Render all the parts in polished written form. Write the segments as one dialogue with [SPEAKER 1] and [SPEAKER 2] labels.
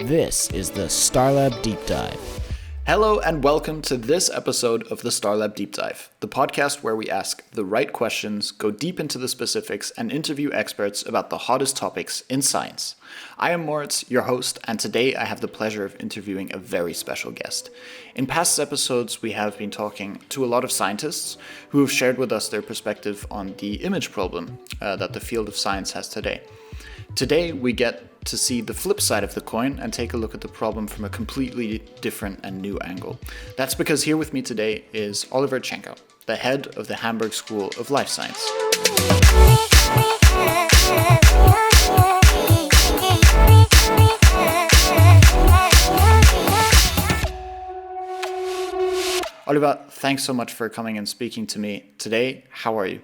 [SPEAKER 1] This is the Starlab Deep Dive.
[SPEAKER 2] Hello and welcome to this episode of the Starlab Deep Dive, the podcast where we ask the right questions, go deep into the specifics, and interview experts about the hottest topics in science. I am Moritz, your host, and today I have the pleasure of interviewing a very special guest. In past episodes, we have been talking to a lot of scientists who have shared with us their perspective on the image problem that the field of science has today. Today, we get to see the flip side of the coin and take a look at the problem from a completely different and new angle. That's because here with me today is Oliver Zschenker, the head of the Hamburg School of Life Science. Oliver, thanks so much for coming and speaking to me today. How are you?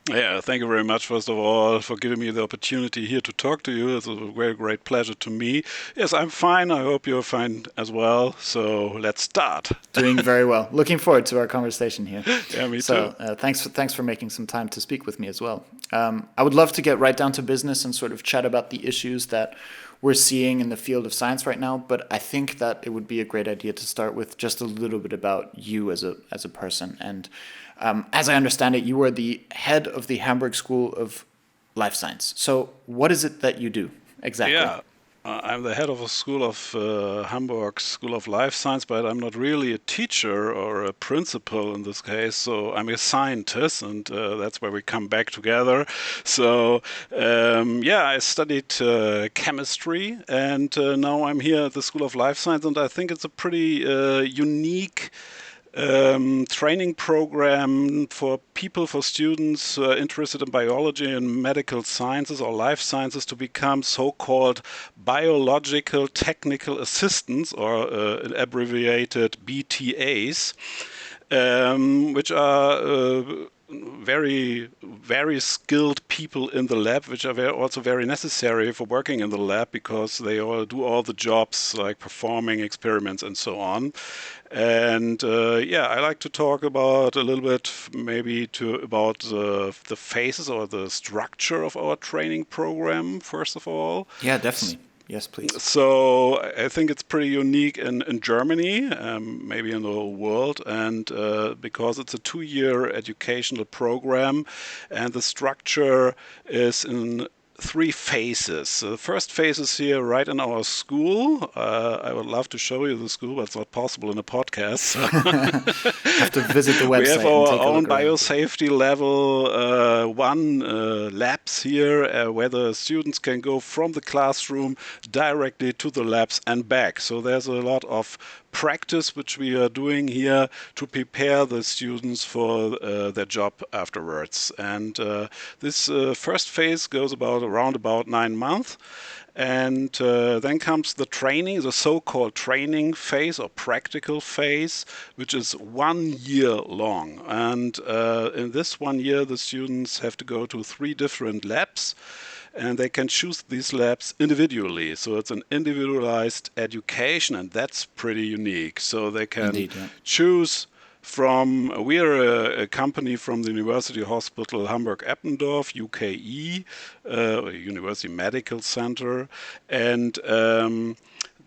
[SPEAKER 3] Yeah, thank you very much, first of all, for giving me the opportunity here to talk to you. It's a very great pleasure to me. Yes, I'm fine. I hope you're fine as well. So let's start.
[SPEAKER 2] Doing very well. Looking forward to our conversation here.
[SPEAKER 3] Yeah, me too.
[SPEAKER 2] So thanks for making some time to speak with me as well. I would love to get right down to business and sort of chat about the issues that we're seeing in the field of science right now. But I think that it would be a great idea to start with just a little bit about you as a person. And as I understand it, you are the head of the Hamburg School of Life Science. So what is it that you do exactly?
[SPEAKER 3] Yeah, I'm the head of a school of Hamburg School of Life Science, but I'm not really a teacher or a principal in this case. So I'm a scientist, and that's where we come back together. So I studied chemistry, and now I'm here at the School of Life Science, and I think it's a pretty unique training program for students interested in biology and medical sciences or life sciences to become so-called biological technical assistants, or abbreviated BTAs, which are very skilled people in the lab, which are also very necessary for working in the lab because they all do all the jobs like performing experiments and so on. And I like to talk about a little bit about the phases or the structure of our training program, first of all.
[SPEAKER 2] Yeah, definitely. Yes, please.
[SPEAKER 3] So I think it's pretty unique in Germany, maybe in the whole world, and because it's a 2-year educational program, and the structure is in 3 phases. So the first phase is here right in our school. I would love to show you the school, but it's not possible in a podcast. So.
[SPEAKER 2] Have to visit the website.
[SPEAKER 3] We have our own biosafety level 1 labs here where the students can go from the classroom directly to the labs and back. So there's a lot of practice which we are doing here to prepare the students for their job afterwards. And this first phase goes around about 9 months. And then comes the training, the so-called training phase or practical phase, which is 1 year long. And in this 1 year, the students have to go to 3 different labs, and they can choose these labs individually. So it's an individualized education, and that's pretty unique. So they can choose from, we are a company from the University Hospital Hamburg-Eppendorf, UKE, University Medical Center, and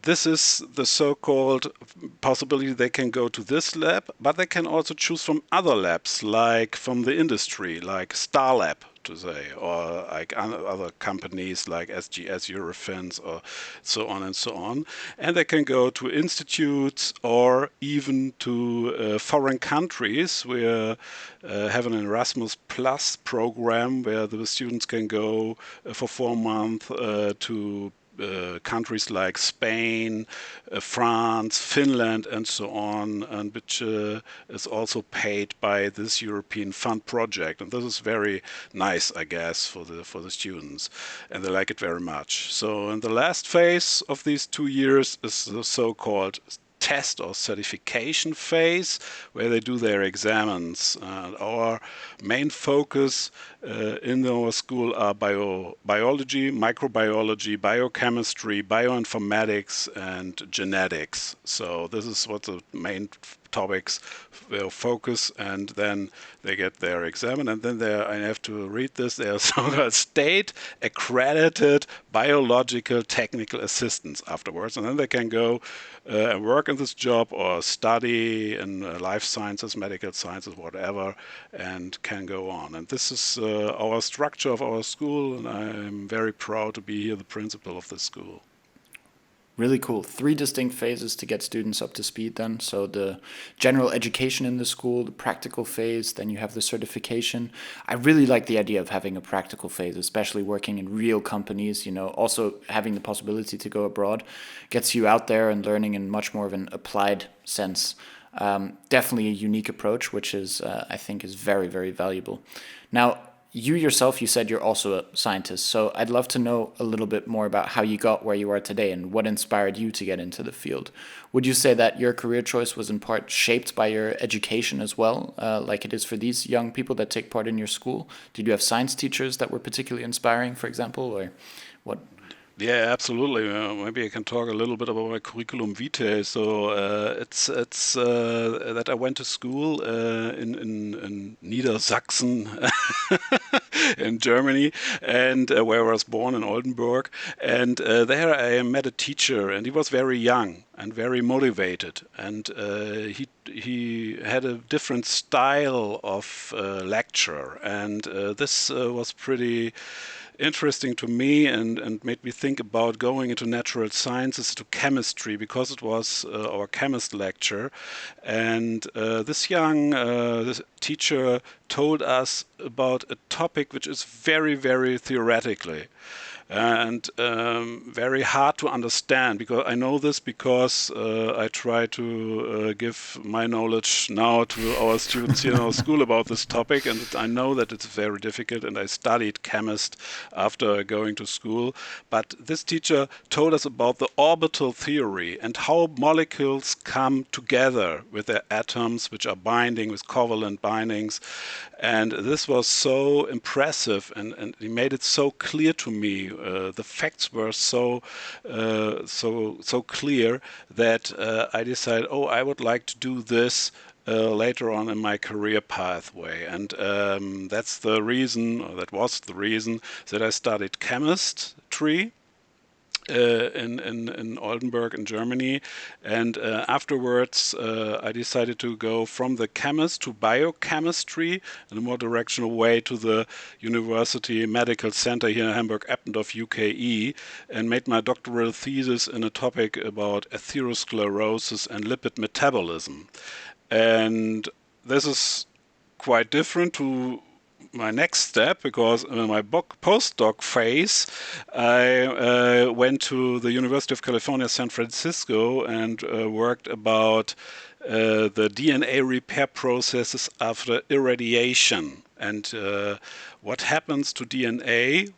[SPEAKER 3] this is the so-called possibility they can go to this lab, but they can also choose from other labs, like from the industry, like Starlab, to say, or like other companies like SGS, Eurofins, or so on and so on. And they can go to institutes or even to foreign countries. We have an Erasmus Plus program where the students can go for 4 months to countries like Spain, France, Finland, and so on, and which is also paid by this European Fund project. And this is very nice, I guess, for the students, and they like it very much. So in the last phase of these 2 years is the so-called test or certification phase, where they do their exams. Our main focus in our school are biology, microbiology, biochemistry, bioinformatics, and genetics. So this is what the main topics focus, and then they get their exam, and then I have to read this. They are so-called state accredited biological technical assistants afterwards, and then they can go and work in this job or study in life sciences, medical sciences, whatever, and can go on. And this is our structure of our school, and I'm very proud to be here the principal of this school.
[SPEAKER 2] Really cool. 3 distinct phases to get students up to speed then. So the general education in the school, the practical phase, then you have the certification. I really like the idea of having a practical phase, especially working in real companies, also having the possibility to go abroad gets you out there and learning in much more of an applied sense. Definitely a unique approach, which is, I think, is very, very valuable. Now, you yourself, you said you're also a scientist, so I'd love to know a little bit more about how you got where you are today and what inspired you to get into the field. Would you say that your career choice was in part shaped by your education as well, like it is for these young people that take part in your school? Did you have science teachers that were particularly inspiring, for example, or what?
[SPEAKER 3] Yeah, absolutely. Maybe I can talk a little bit about my curriculum vitae. So it's that I went to school in Niedersachsen in Germany, and where I was born in Oldenburg. And there I met a teacher, and he was very young and very motivated, and he had a different style of lecture, and this was pretty interesting to me and made me think about going into natural sciences, to chemistry, because it was our chemist lecture. And this teacher told us about a topic which is very, very theoretically and very hard to understand, because I know this because I try to give my knowledge now to our students here in our school about this topic, and I know that it's very difficult, and I studied chemist after going to school. But this teacher told us about the orbital theory and how molecules come together with their atoms, which are binding with covalent bindings. And this was so impressive, and he made it so clear to me. The facts were so clear that I decided, I would like to do this later on in my career pathway. And that's the reason, or that was the reason, that I studied chemistry in Oldenburg in Germany, and afterwards I decided to go from the chemist to biochemistry in a more directional way to the University Medical Center here in Hamburg, Eppendorf, UKE, and made my doctoral thesis in a topic about atherosclerosis and lipid metabolism. And this is quite different to my next step, because in my postdoc phase, I went to the University of California, San Francisco, and worked about the DNA repair processes after irradiation and what happens to DNA,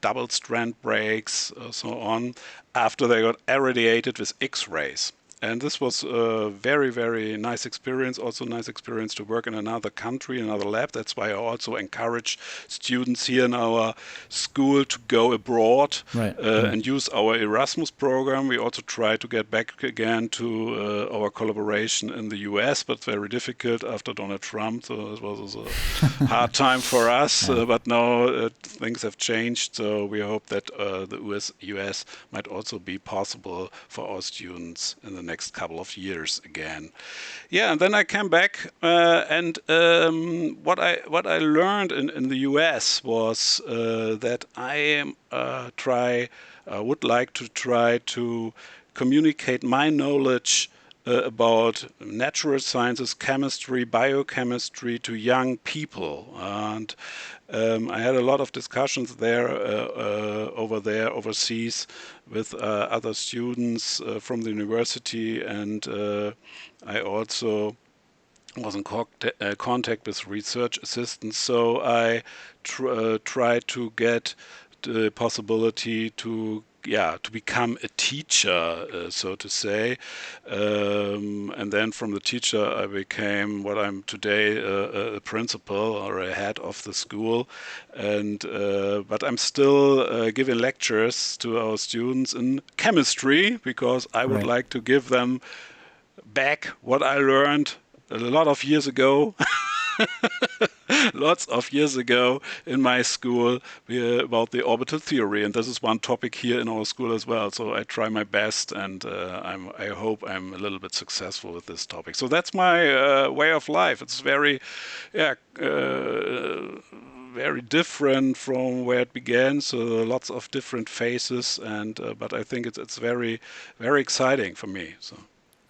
[SPEAKER 3] double strand breaks, so on, after they got irradiated with X-rays. And this was a very, very nice experience, also a nice experience to work in another country, another lab. That's why I also encourage students here in our school to go abroad and use our Erasmus program. We also try to get back again to our collaboration in the US, but very difficult after Donald Trump. So it was a hard time for us, but now things have changed. So we hope that the US might also be possible for our students in the next couple of years again. Yeah, and then I came back, and what I learned in the US was that I would like to try to communicate my knowledge about natural sciences, chemistry, biochemistry to young people. And I had a lot of discussions overseas with other students from the university, and I also was in contact with research assistants. So I tried to get the possibility to become a teacher, so to say. And then from the teacher, I became what I'm today, a principal or a head of the school. And but I'm still giving lectures to our students in chemistry, because I would like to give them back what I learned a lot of years ago. Lots of years ago in my school about the orbital theory, and this is one topic here in our school as well. So I try my best, and I hope I'm a little bit successful with this topic. So that's my way of life. It's very, very different from where it began. So lots of different phases, and but I think it's very, very exciting for me. So.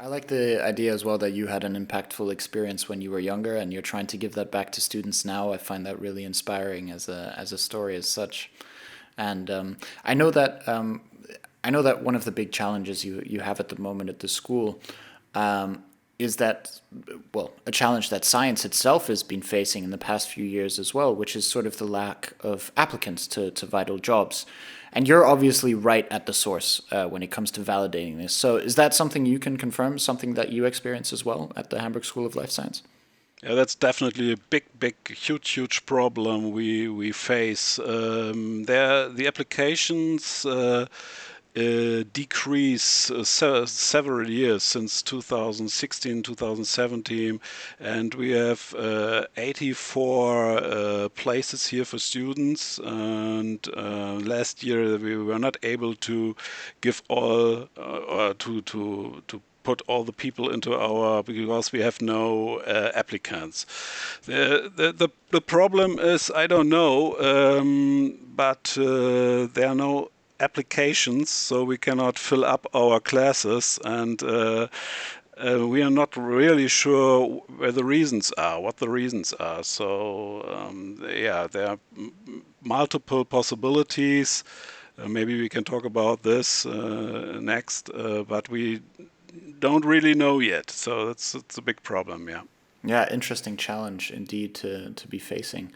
[SPEAKER 2] I like the idea as well that you had an impactful experience when you were younger, and you're trying to give that back to students now. I find that really inspiring as a story as such. And I know that one of the big challenges you have at the moment at the school is that, well, a challenge that science itself has been facing in the past few years as well, which is sort of the lack of applicants to vital jobs. And you're obviously right at the source when it comes to validating this. So is that something you can confirm, something that you experience as well at the Hamburg School of Life Science?
[SPEAKER 3] Yeah, that's definitely a big, huge problem we face. The applications decrease several years since 2016, 2017, and we have 84 places here for students. And last year we were not able to give all to put all the people into our, because we have no applicants. The problem is, I don't know, but there are no applications, so we cannot fill up our classes, and we are not really sure what the reasons are. So there are multiple possibilities. Maybe we can talk about this next, but we don't really know yet. So it's a big problem, yeah.
[SPEAKER 2] Yeah, interesting challenge indeed to be facing,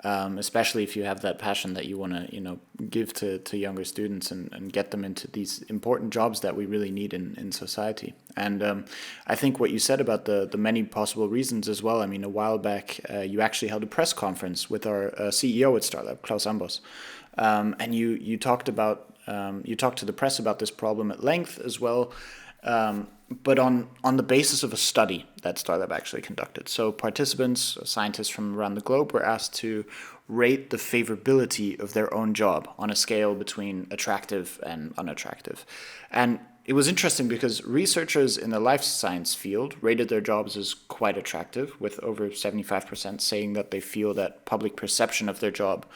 [SPEAKER 2] especially if you have that passion that you want to give to younger students and get them into these important jobs that we really need in society. And I think what you said about the many possible reasons as well. I mean, a while back you actually held a press conference with our CEO at Starlab, Klaus Ambos, and you talked to the press about this problem at length as well. But on the basis of a study that Starlab actually conducted. So participants, scientists from around the globe, were asked to rate the favorability of their own job on a scale between attractive and unattractive. And it was interesting because researchers in the life science field rated their jobs as quite attractive, with over 75% saying that they feel that public perception of their job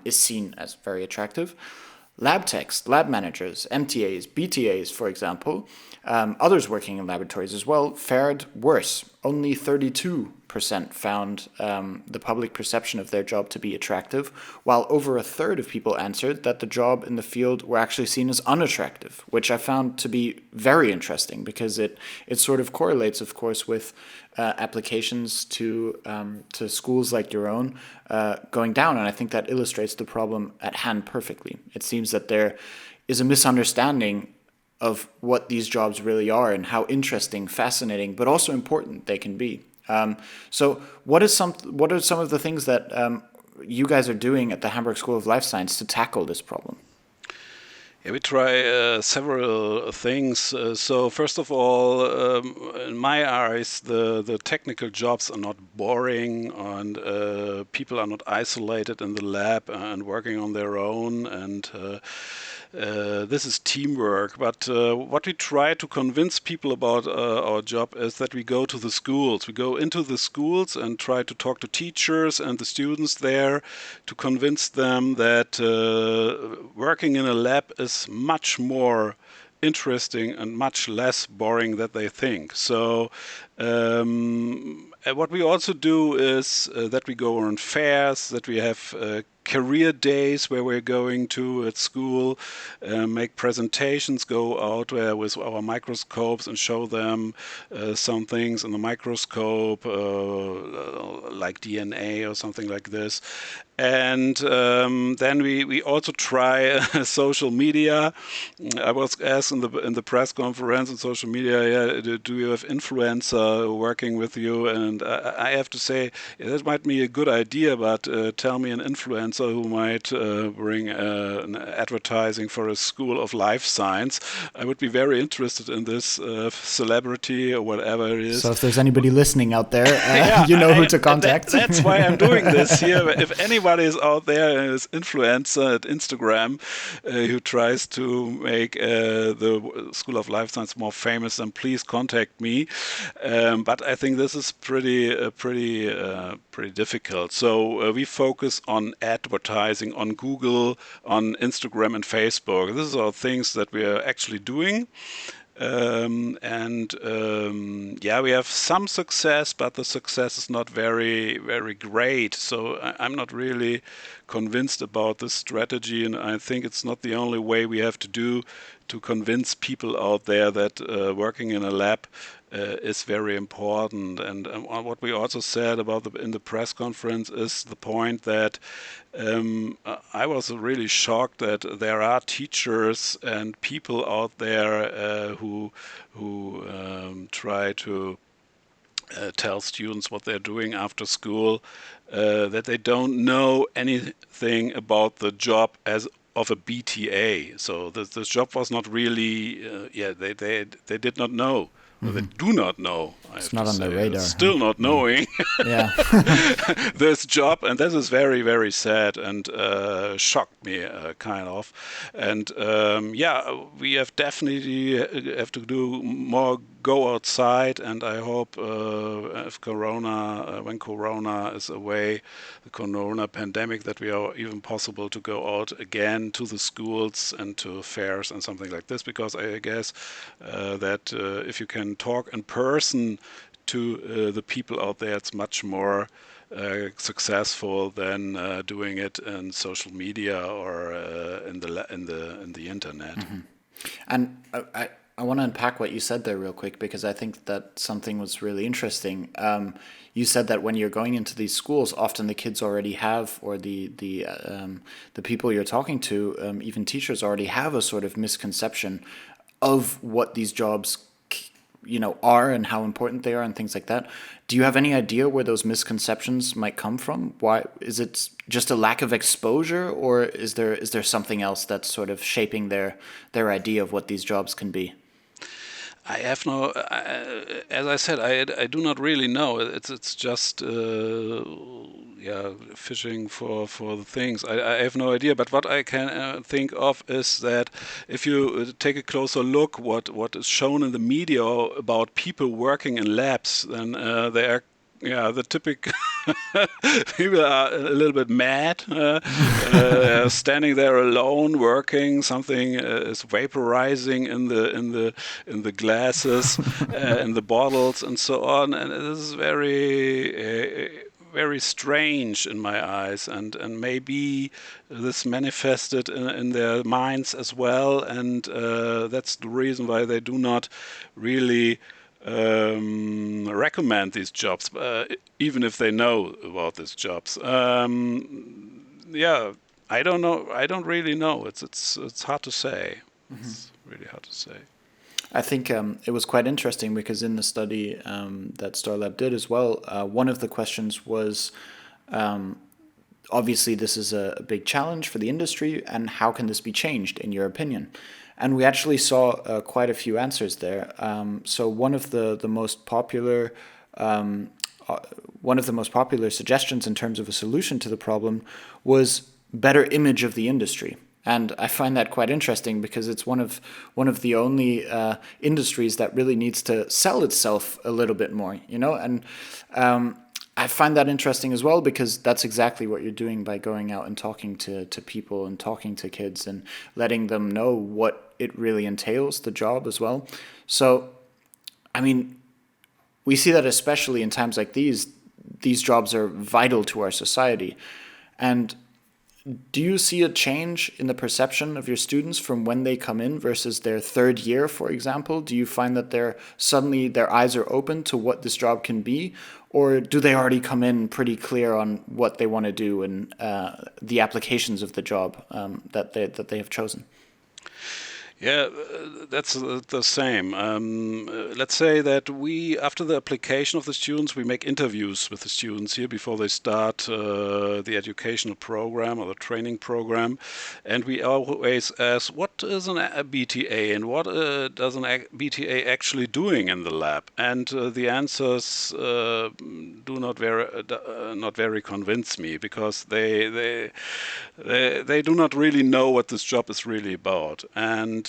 [SPEAKER 2] is seen as very attractive. Lab techs, lab managers, MTAs, BTAs, for example, others working in laboratories as well, fared worse. Only 32% found the public perception of their job to be attractive, while over a third of people answered that the job in the field were actually seen as unattractive, which I found to be very interesting because it sort of correlates, of course, with applications to schools like your own going down. And I think that illustrates the problem at hand perfectly. It seems that there is a misunderstanding of what these jobs really are and how interesting, fascinating, but also important they can be. So what are some of the things that you guys are doing at the Hamburg School of Life Science to tackle this problem?
[SPEAKER 3] Yeah, we try several things. So first of all, in my eyes, the technical jobs are not boring, and people are not isolated in the lab and working on their own, and this is teamwork. But what we try to convince people about our job is that we go to the schools. We go into the schools and try to talk to teachers and the students there to convince them that working in a lab is much more interesting and much less boring than they think. So what we also do is that we go on fairs, that we have career days where we're going to at school, make presentations, go out there with our microscopes and show them some things in the microscope, like DNA or something like this. And then we also try social media. I was asked in the press conference on social media, do you have influencers working with you, and I have to say that might be a good idea, but tell me an influencer who might bring an advertising for a school of life science. I would be very interested in this celebrity or whatever it is.
[SPEAKER 2] So if there's anybody listening out there, who to contact.
[SPEAKER 3] That's why I'm doing this here. If anybody is out there and is influencer at Instagram who tries to make the School of Life Science more famous, then please contact me. But I think this is pretty difficult. So we focus on advertising on Google, on Instagram and Facebook. These are things that we are actually doing. We have some success, but the success is not very, very great. So I'm not really convinced about this strategy, and I think it's not the only way we have to do to convince people out there that working in a lab is very important. And what we also said about in the press conference is the point that I was really shocked that there are teachers and people out there who try to tell students what they're doing after school, that they don't know anything about the job as of a BTA. So the job was not really, they did not know. Well, they do not know.
[SPEAKER 2] It's not on the radar.
[SPEAKER 3] Still not knowing this job, and this is very, very sad and shocked me, kind of. And we have definitely have to do more. Go outside, and I hope if when Corona is away, the Corona pandemic, that we are even possible to go out again to the schools and to fairs and something like this, because I guess that if you can talk in person to the people out there, it's much more successful than doing it in social media or in the internet.
[SPEAKER 2] Mm-hmm. And I want to unpack what you said there real quick, because I think that something was really interesting. You said that when you're going into these schools, often the kids already have, or the people you're talking to, even teachers already have a sort of misconception of what these jobs are and how important they are and things like that. Do you have any idea where those misconceptions might come from? Why is it just a lack of exposure, or is there something else that's sort of shaping their idea of what these jobs can be?
[SPEAKER 3] I have no, as I said, I do not really know. It's just fishing for the things. I have no idea. But what I can think of is that if you take a closer look, what is shown in the media about people working in labs, then they are. Yeah, the typical people are a little bit mad, standing there alone, working. Something is vaporizing in the glasses, in the bottles, and so on. And this is very very strange in my eyes, and maybe this manifested in their minds as well, and that's the reason why they do not really recommend these jobs, even if they know about these jobs. I don't know. I don't really know. It's hard to say. Mm-hmm. It's really hard to say.
[SPEAKER 2] I think it was quite interesting, because in the study that Starlab did as well, one of the questions was, obviously this is a big challenge for the industry, and how can this be changed in your opinion? And we actually saw quite a few answers there. So one of the most popular suggestions in terms of a solution to the problem was better image of the industry. And I find that quite interesting, because it's one of the only industries that really needs to sell itself a little bit more, And I find that interesting as well, because that's exactly what you're doing by going out and talking to people and talking to kids and letting them know what it really entails, the job as well. So, I mean, we see that especially in times like these jobs are vital to our society. And do you see a change in the perception of your students from when they come in versus their third year, for example? Do you find that suddenly their eyes are open to what this job can be? Or do they already come in pretty clear on what they want to do and the applications of the job that they have chosen?
[SPEAKER 3] Yeah, that's the same. Let's say that after the application of the students, we make interviews with the students here before they start the educational program or the training program. And we always ask, what is a BTA and what does a BTA actually doing in the lab? And the answers do not very convince me, because they do not really know what this job is really about. And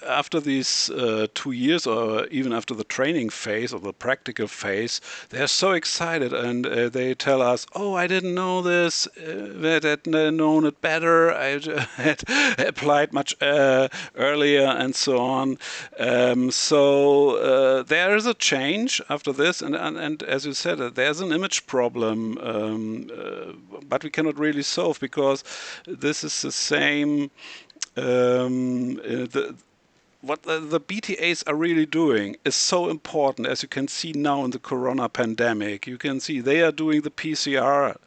[SPEAKER 3] after these 2 years, or even after the training phase or the practical phase, they're so excited, and they tell us, "Oh, I didn't know this. I had known it better. I had applied much earlier," and so on. So there is a change after this, and as you said, there's an image problem, but we cannot really solve, because this is the same. What the BTAs are really doing is so important, as you can see now in the corona pandemic. You can see they are doing the PCR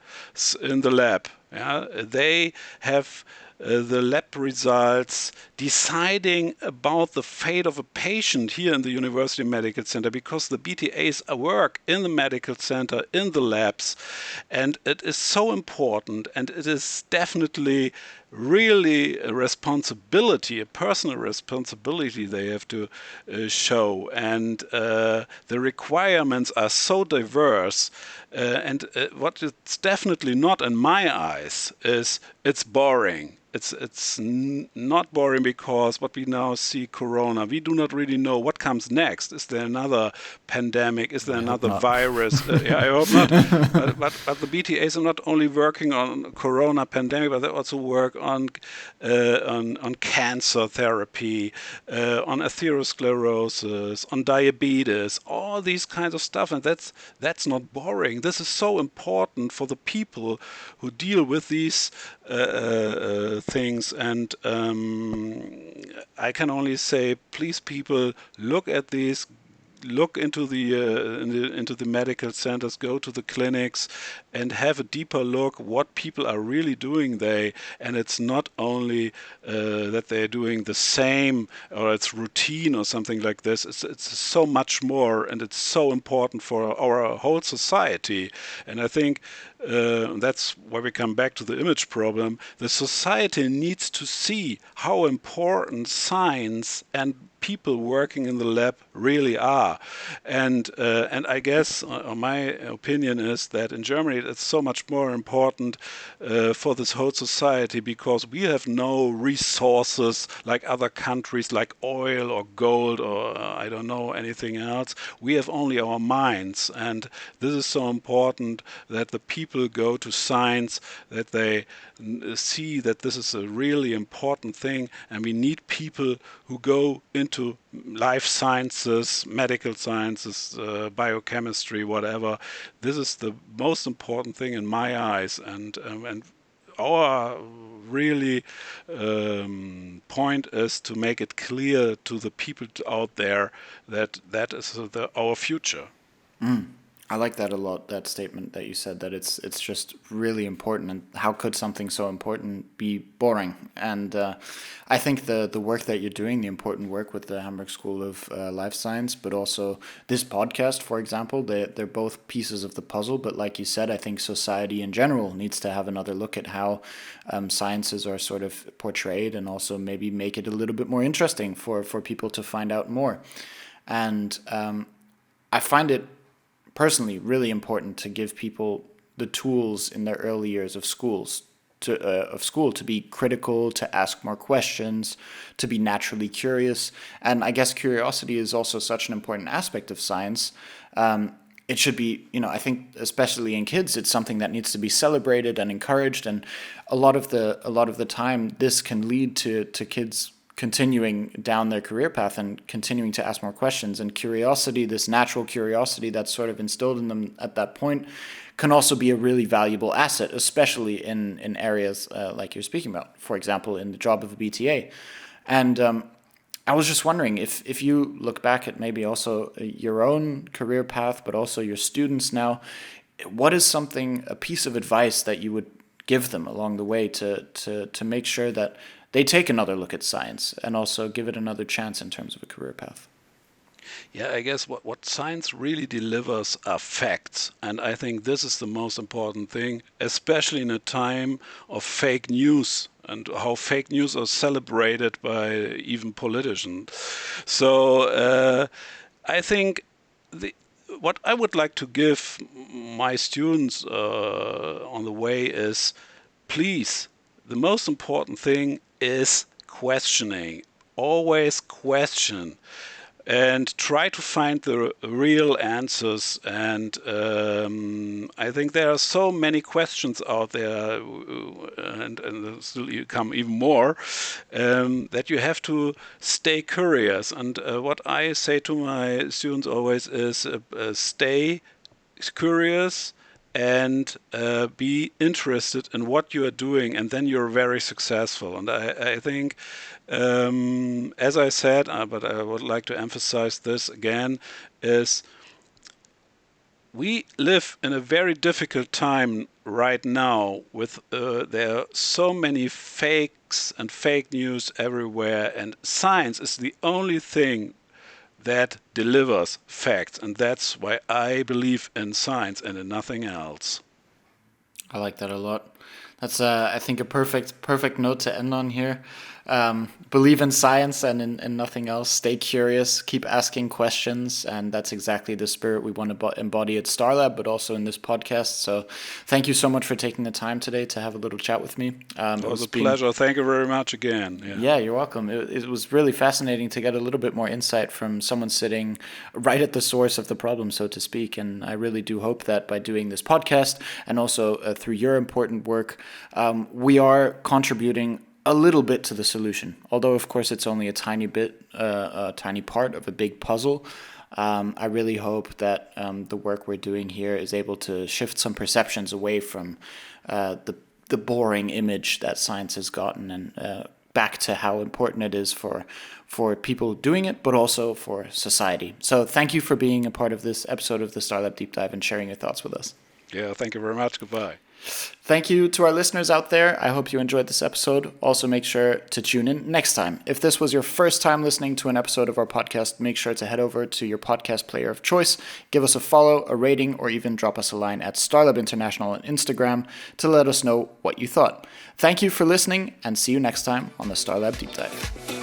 [SPEAKER 3] in the lab. Yeah? They have the lab results deciding about the fate of a patient here in the University Medical Center, because the BTAs work in the medical center, in the labs, and it is so important, and it is definitely really a responsibility, a personal responsibility they have to show. And the requirements are so diverse. And what it's definitely not in my eyes is it's boring. It's not boring, because what we now see, Corona, we do not really know what comes next. Is there another pandemic? Is there another virus? Yeah, I hope not. But the BTAs are not only working on Corona pandemic, but they also work on cancer therapy, on atherosclerosis, on diabetes, all these kinds of stuff. And that's not boring. This is so important for the people who deal with these things. And I can only say, please, people, look at these. Look into the medical centers, go to the clinics, and have a deeper look what people are really doing there. And it's not only that they're doing the same, or it's routine or something like this. It's so much more, and it's so important for our whole society. And I think that's why we come back to the image problem. The society needs to see how important science and people working in the lab really are. And I guess my opinion is that in Germany it's so much more important for this whole society, because we have no resources like other countries, like oil or gold or I don't know, anything else. We have only our minds, and this is so important that the people go to science, that they see that this is a really important thing, and we need people who go into life sciences, medical sciences, biochemistry, whatever. This is the most important thing in my eyes, and our really point is to make it clear to the people out there that that is our future.
[SPEAKER 2] I like that a lot, that statement that you said, that it's just really important, and how could something so important be boring? And I think the work that you're doing, the important work with the Hamburg School of Life Science, but also this podcast, for example, they're both pieces of the puzzle. But like you said, I think society in general needs to have another look at how sciences are sort of portrayed, and also maybe make it a little bit more interesting for people to find out more. And I find it personally really important to give people the tools in their early years of school to be critical, to ask more questions, to be naturally curious. And I guess curiosity is also such an important aspect of science. It should be, I think especially in kids, it's something that needs to be celebrated and encouraged. And a lot of the time, this can lead to kids continuing down their career path and continuing to ask more questions. And curiosity, this natural curiosity that's sort of instilled in them at that point, can also be a really valuable asset, especially in areas like you're speaking about, for example, in the job of a BTA. And I was just wondering if you look back at maybe also your own career path, but also your students now, what is a piece of advice that you would give them along the way to make sure that they take another look at science and also give it another chance in terms of a career path?
[SPEAKER 3] Yeah, I guess what science really delivers are facts. And I think this is the most important thing, especially in a time of fake news and how fake news are celebrated by even politicians. So I think what I would like to give my students on the way is, please, the most important thing is questioning. Always question and try to find the real answers. And I think there are so many questions out there, and still you come even more, that you have to stay curious. And what I say to my students always is stay curious and be interested in what you are doing, and then you're very successful. And I think, as I said, but I would like to emphasize this again, is we live in a very difficult time right now with there are so many fakes and fake news everywhere, and science is the only thing that delivers facts, and that's why I believe in science and in nothing else.
[SPEAKER 2] I like that a lot. That's, I think, a perfect note to end on here. Believe in science and in nothing else. Stay curious, keep asking questions, and that's exactly the spirit we want to embody at Starlab, but also in this podcast. So thank you so much for taking the time today to have a little chat with me.
[SPEAKER 3] It was a pleasure. Thank you very much again.
[SPEAKER 2] Yeah, you're welcome. It was really fascinating to get a little bit more insight from someone sitting right at the source of the problem, so to speak. And I really do hope that by doing this podcast and also through your important work, we are contributing a little bit to the solution. Although, of course, it's only a tiny bit, a tiny part of a big puzzle. I really hope that the work we're doing here is able to shift some perceptions away from the boring image that science has gotten, and back to how important it is for people doing it, but also for society. So thank you for being a part of this episode of the Starlab Deep Dive and sharing your thoughts with us.
[SPEAKER 3] Yeah, thank you very much. Goodbye.
[SPEAKER 2] Thank you to our listeners out there. I hope you enjoyed this episode. Also, make sure to tune in next time. If this was your first time listening to an episode of our podcast, make sure to head over to your podcast player of choice, give us a follow, a rating, or even drop us a line at Starlab International on Instagram to let us know what you thought. Thank you for listening, and see you next time on the Starlab Deep Dive.